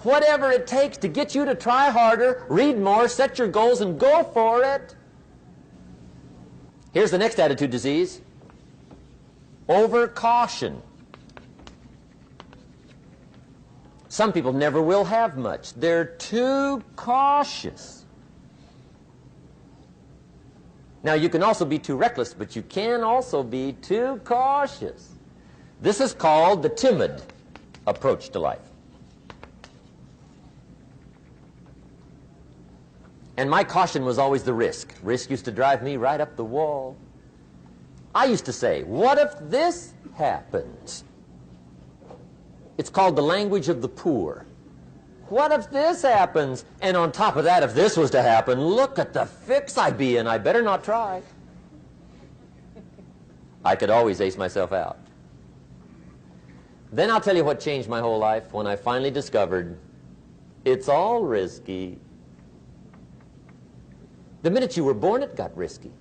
Whatever it takes to get you to try harder, read more, set your goals, and go for it. Here's the next attitude disease. Overcaution. Some people never will have much. They're too cautious. Now, you can also be too reckless, but you can also be too cautious. This is called the timid approach to life. And my caution was always the risk. Risk used to drive me right up the wall. I used to say, what if this happens? It's called the language of the poor. What if this happens? And on top of that, if this was to happen, look at the fix I'd be in. I better not try. I could always ace myself out. Then I'll tell you what changed my whole life when I finally discovered it's all risky. The minute you were born, it got risky.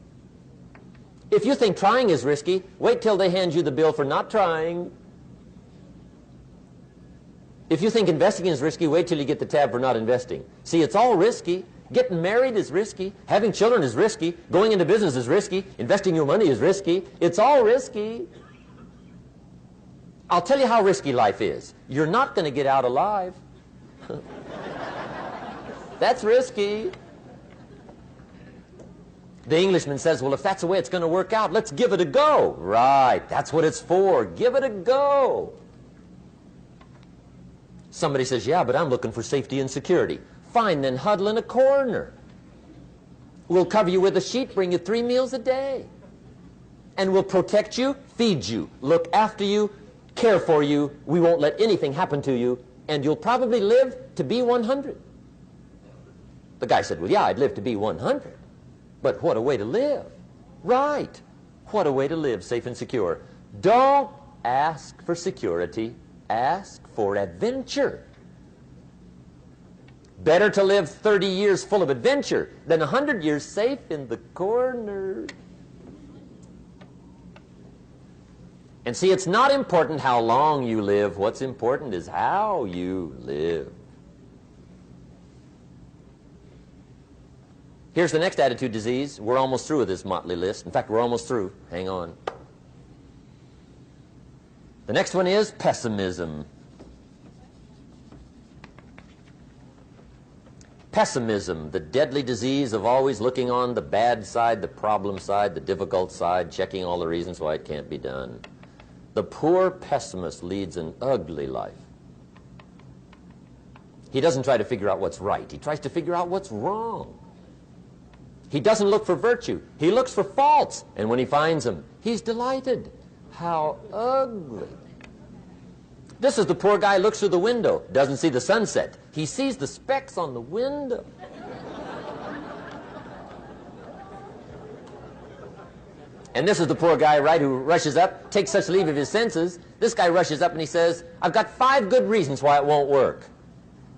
If you think trying is risky, wait till they hand you the bill for not trying. If you think investing is risky, wait till you get the tab for not investing. See, it's all risky. Getting married is risky. Having children is risky. Going into business is risky. Investing your money is risky. It's all risky. I'll tell you how risky life is. You're not going to get out alive. That's risky. The Englishman says, well, if that's the way it's going to work out, let's give it a go. Right, that's what it's for. Give it a go. Somebody says, yeah, but I'm looking for safety and security. Fine, then huddle in a corner. We'll cover you with a sheet, bring you 3 meals a day. And we'll protect you, feed you, look after you, care for you. We won't let anything happen to you. And you'll probably live to be 100. The guy said, well, yeah, I'd live to be 100. But what a way to live. Right. What a way to live, safe and secure. Don't ask for security. Ask for adventure. Better to live 30 years full of adventure than 100 years safe in the corner. And see, it's not important how long you live. What's important is how you live. Here's the next attitude disease. We're almost through with this motley list. In fact, we're almost through. Hang on. The next one is pessimism. Pessimism, the deadly disease of always looking on the bad side, the problem side, the difficult side, checking all the reasons why it can't be done. The poor pessimist leads an ugly life. He doesn't try to figure out what's right. He tries to figure out what's wrong. He doesn't look for virtue. He looks for faults. And when he finds them, he's delighted. How ugly. This is the poor guy who looks through the window, doesn't see the sunset. He sees the specks on the window. And this is the poor guy, right, who rushes up, takes such leave of his senses. This guy rushes up and he says, I've got 5 good reasons why it won't work.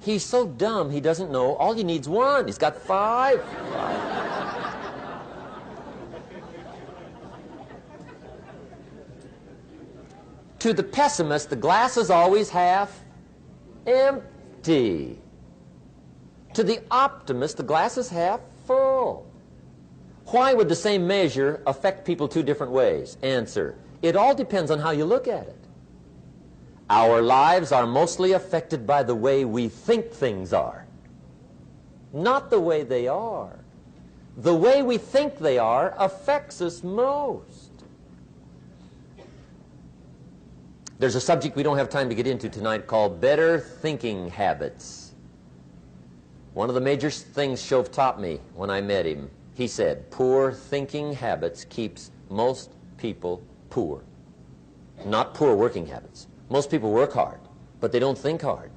He's so dumb he doesn't know all he needs 1. He's got 5. To the pessimist, the glass is always half empty. To the optimist, the glass is half full. Why would the same measure affect people 2 different ways? Answer, it all depends on how you look at it. Our lives are mostly affected by the way we think things are, not the way they are. The way we think they are affects us most. There's a subject we don't have time to get into tonight called better thinking habits. One of the major things Shove taught me when I met him, he said, poor thinking habits keeps most people poor. Not poor working habits. Most people work hard, but they don't think hard.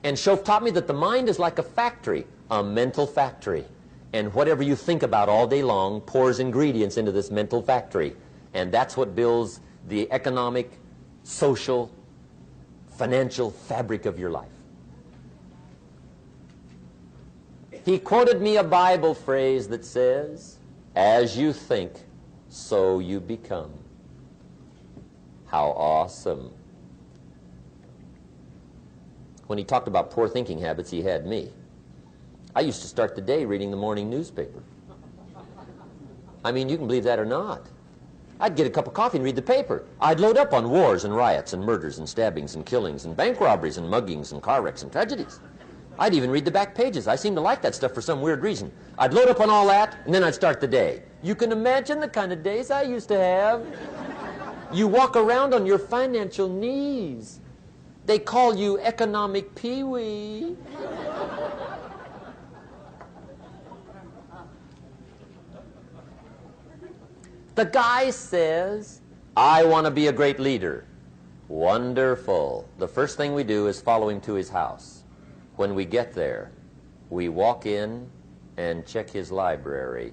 And Shove taught me that the mind is like a factory, a mental factory. And whatever you think about all day long pours ingredients into this mental factory. And that's what builds the economic, social, financial fabric of your life. He quoted me a Bible phrase that says, as you think, so you become. How awesome. When he talked about poor thinking habits, he had me. I used to start the day reading the morning newspaper. I mean, you can believe that or not. I'd get a cup of coffee and read the paper. I'd load up on wars and riots and murders and stabbings and killings and bank robberies and muggings and car wrecks and tragedies. I'd even read the back pages. I seem to like that stuff for some weird reason. I'd load up on all that, and then I'd start the day. You can imagine the kind of days I used to have. You walk around on your financial knees. They call you economic peewee. The guy says, I want to be a great leader. Wonderful. The first thing we do is follow him to his house. When we get there, we walk in and check his library,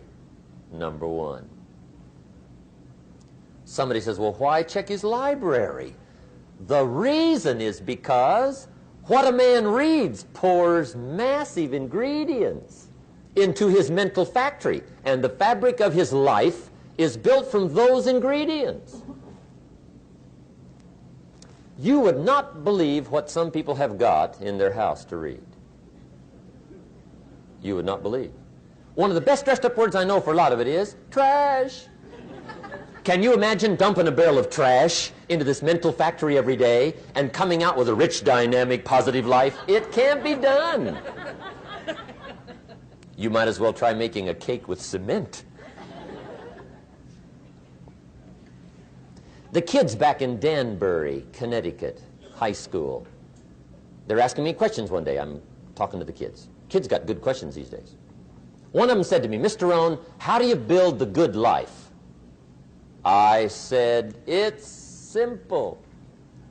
number one. Somebody says, well, why check his library? The reason is because what a man reads pours massive ingredients into his mental factory, and the fabric of his life is built from those ingredients. You would not believe what some people have got in their house to read. You would not believe. One of the best dressed up words I know for a lot of it is trash. Can you imagine dumping a barrel of trash into this mental factory every day and coming out with a rich, dynamic, positive life? It can't be done. You might as well try making a cake with cement. The kids back in Danbury, Connecticut, high school, they're asking me questions one day. I'm talking to the kids. Kids got good questions these days. One of them said to me, Mr. Rohn, how do you build the good life? I said, it's simple.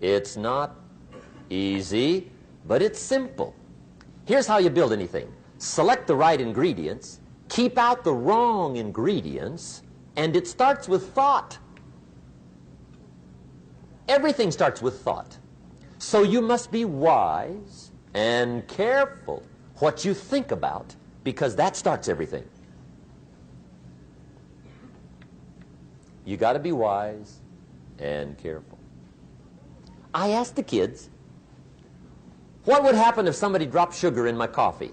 It's not easy, but it's simple. Here's how you build anything. Select the right ingredients, keep out the wrong ingredients, and it starts with thought. Everything starts with thought. So you must be wise and careful what you think about, because that starts everything. You got to be wise and careful. I asked the kids, what would happen if somebody dropped sugar in my coffee?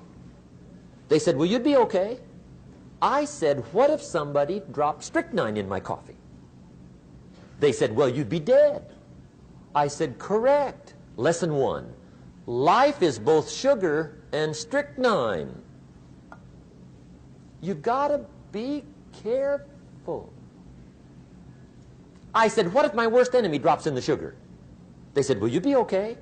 They said, well, you'd be okay. I said, what if somebody dropped strychnine in my coffee? They said, well, you'd be dead. I said, correct. Lesson one. Life is both sugar and strychnine. You gotta be careful. I said, what if my worst enemy drops in the sugar? They said, will you be okay?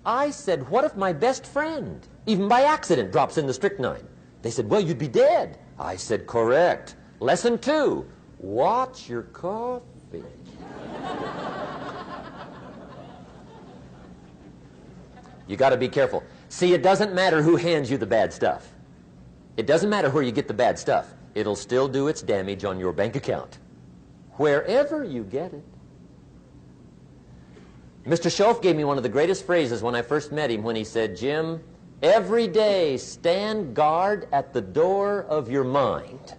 I said, what if my best friend, even by accident, drops in the strychnine? They said, well, you'd be dead. I said, correct. Lesson two. Watch your coffee. You got to be careful. See, it doesn't matter who hands you the bad stuff. It doesn't matter where you get the bad stuff. It'll still do its damage on your bank account, wherever you get it. Mr. Schoaf gave me one of the greatest phrases when I first met him when he said, Jim, every day stand guard at the door of your mind.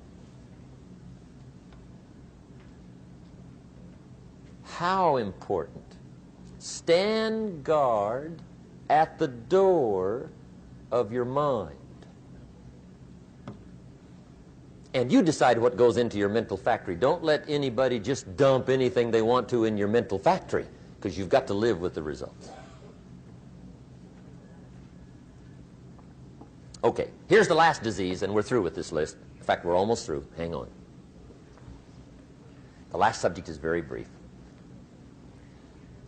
How important. Stand guard at the door of your mind. And you decide what goes into your mental factory. Don't let anybody just dump anything they want to in your mental factory, because you've got to live with the results. Okay, here's the last disease, and we're through with this list. In fact, we're almost through. Hang on. The last subject is very brief.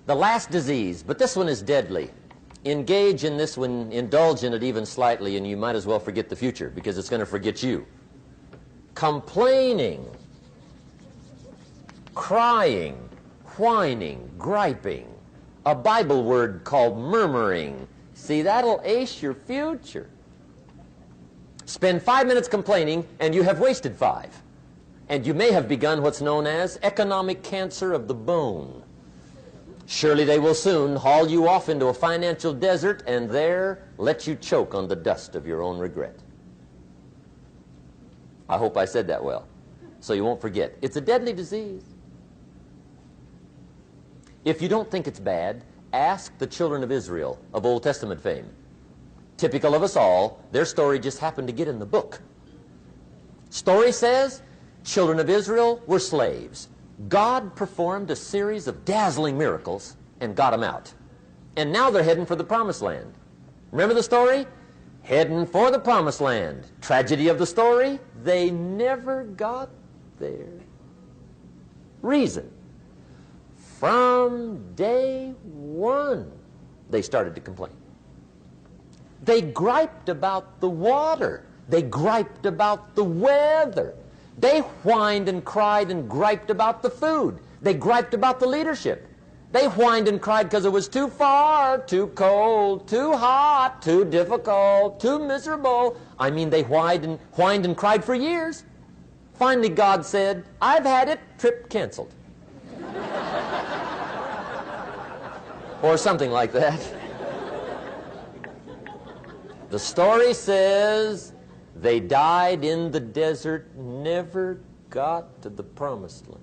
The last disease, but this one is deadly. Engage in this one, indulge in it even slightly, and you might as well forget the future, because it's going to forget you. Complaining, crying, whining, griping, a Bible word called murmuring. See, that'll ace your future. Spend 5 minutes complaining, and you have wasted 5. And you may have begun what's known as economic cancer of the bone. Surely they will soon haul you off into a financial desert and there let you choke on the dust of your own regret. I hope I said that well, so you won't forget. It's a deadly disease. If you don't think it's bad, ask the children of Israel of Old Testament fame. Typical of us all, their story just happened to get in the book. Story says, children of Israel were slaves. God performed a series of dazzling miracles and got them out. And now they're heading for the promised land. Remember the story? Heading for the promised land. Tragedy of the story, they never got there. Reason. From day one, they started to complain. They griped about the water. They griped about the weather. They whined and cried and griped about the food. They griped about the leadership. They whined and cried because it was too far, too cold, too hot, too difficult, too miserable. I mean, they whined and cried for years. Finally, God said, I've had it, trip canceled. Or something like that. The story says they died in the desert, never got to the promised land.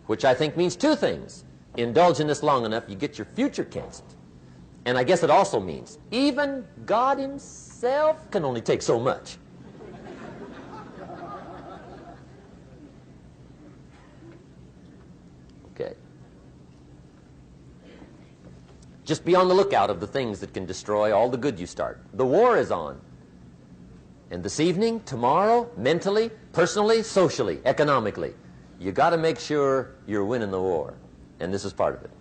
Which I think means two things. Indulge in this long enough, you get your future canceled. And I guess it also means even God himself can only take so much. Okay. Just be on the lookout of the things that can destroy all the good you start. The war is on. And this evening, tomorrow, mentally, personally, socially, economically, you got to make sure you're winning the war. And this is part of it.